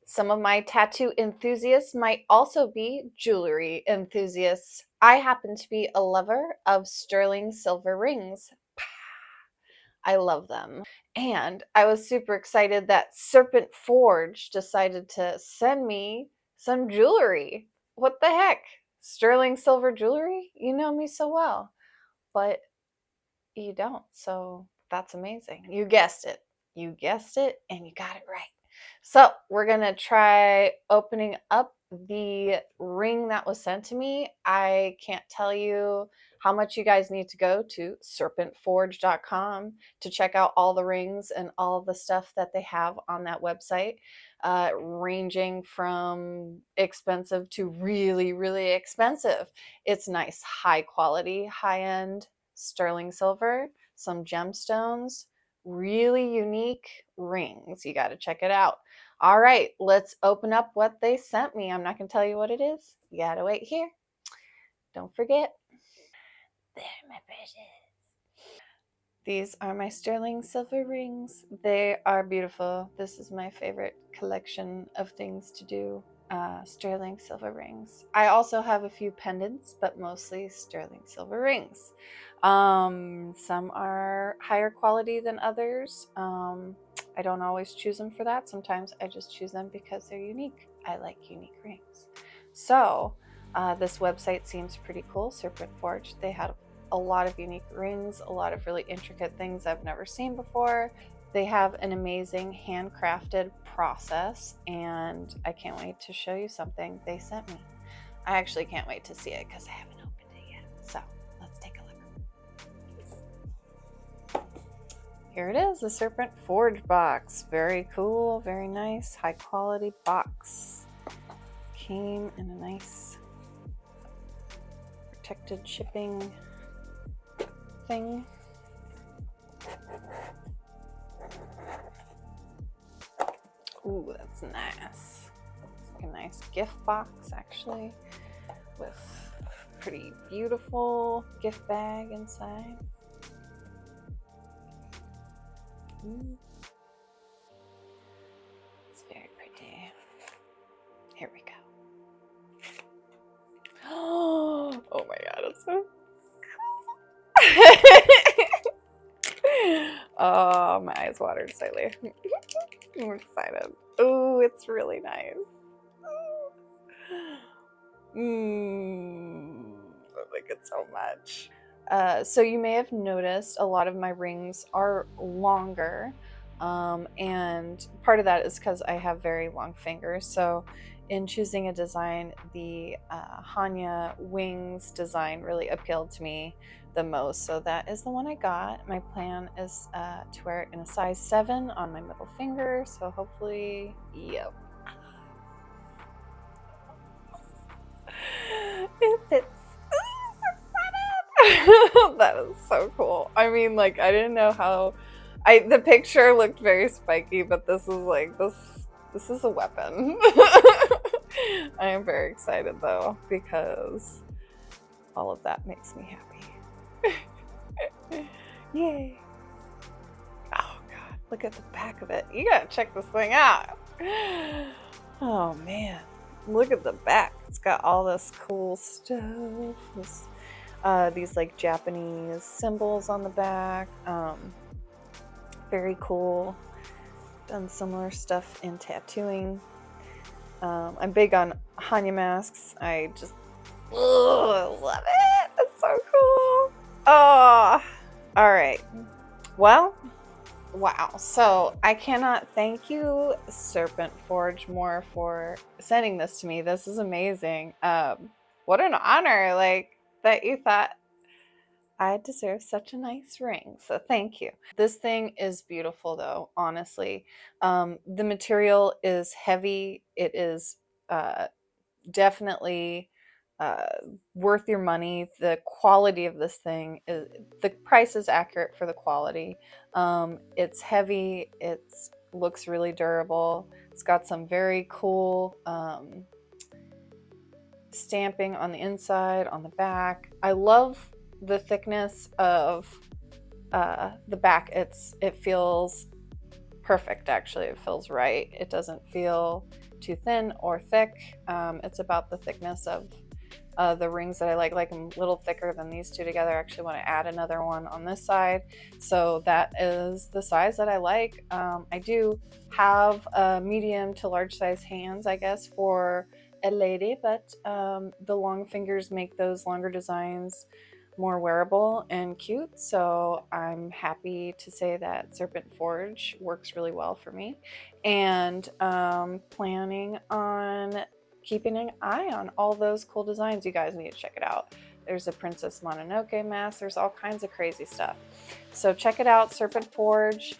Some of my tattoo enthusiasts might also be jewelry enthusiasts. I happen to be a lover of sterling silver rings. I love them. And I was super excited that Serpent Forge decided to send me some jewelry. What the heck? Sterling silver jewelry? You know me so well, but you don't. So that's amazing. You guessed it. You guessed it, and you got it right. So we're going to try opening up the ring that was sent to me. I can't tell you how much you guys need to go to serpentforge.com to check out all the rings and all the stuff that they have on that website, ranging from expensive to really, really expensive. It's nice, high quality, high end sterling silver, some gemstones, really unique rings. You got to check it out. All right, let's open up what they sent me. I'm not going to tell you what it is. You got to wait here. Don't forget. They're my precious. These are my sterling silver rings. They are beautiful. This is my favorite collection of things to do. Sterling silver rings. I also have a few pendants, but mostly sterling silver rings. Some are higher quality than others. I don't always choose them for that. Sometimes I just choose them because they're unique. I like unique rings. So this website seems pretty cool, Serpent Forge. They had a lot of unique rings, a lot of really intricate things I've never seen before. They have an amazing handcrafted process, and I can't wait to show you something they sent me. I actually can't wait to see it because I haven't opened it yet. So let's take a look. Here it is, the Serpent Forge box. Very cool, very nice, high quality box. Came in a nice protected shipping thing. Ooh, that's nice. It's like a nice gift box, actually, with a pretty beautiful gift bag inside. Ooh. It's very pretty. Here we go. Oh my god, it's so cool. Oh, my eyes watered slightly. I'm excited. Oh, it's really nice. I like it so much. So you may have noticed a lot of my rings are longer, and part of that is because I have very long fingers. So in choosing a design, the Hanya wings design really appealed to me the most. So that is the one I got. My plan is to wear it in a size 7 on my middle finger. So hopefully, yep. It fits. That is so cool. I mean, like, I didn't know how the picture looked very spiky, but this is like this is a weapon. I am very excited though, because all of that makes me happy. Yay. Oh god, look at the back of it. You gotta check this thing out. Oh man, look at the back. It's got all this cool stuff. These like Japanese symbols on the back. Very cool. Done similar stuff in tattooing. I'm big on Hanya masks. I just love it. It's so cool. Oh, all right. Well, wow. So I cannot thank you, Serpent Forge, more for sending this to me. This is amazing. What an honor, like, that you thought I deserve such a nice ring. So thank you. This thing is beautiful though, honestly. The material is heavy. It is definitely worth your money. The quality of this thing is, the price is accurate for the quality. It's heavy. It looks really durable. It's got some very cool stamping on the inside, on the back. I love the thickness of the back. It feels perfect, actually. It feels right. It doesn't feel too thin or thick. It's about the thickness of the rings that I like them a little thicker than these two together. I actually want to add another one on this side. So that is the size that I like. I do have medium to large size hands, I guess, for a lady, but the long fingers make those longer designs more wearable and cute. So I'm happy to say that Serpent Forge works really well for me, and planning on keeping an eye on all those cool designs. You guys need to check it out. There's a Princess Mononoke mask. There's all kinds of crazy stuff. So check it out, Serpent Forge.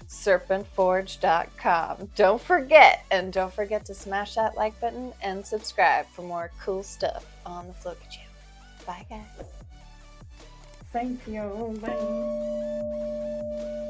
serpentforge.com. Don't forget to smash that like button and subscribe for more cool stuff on the Floaty channel. Bye guys. Thank you. Bye.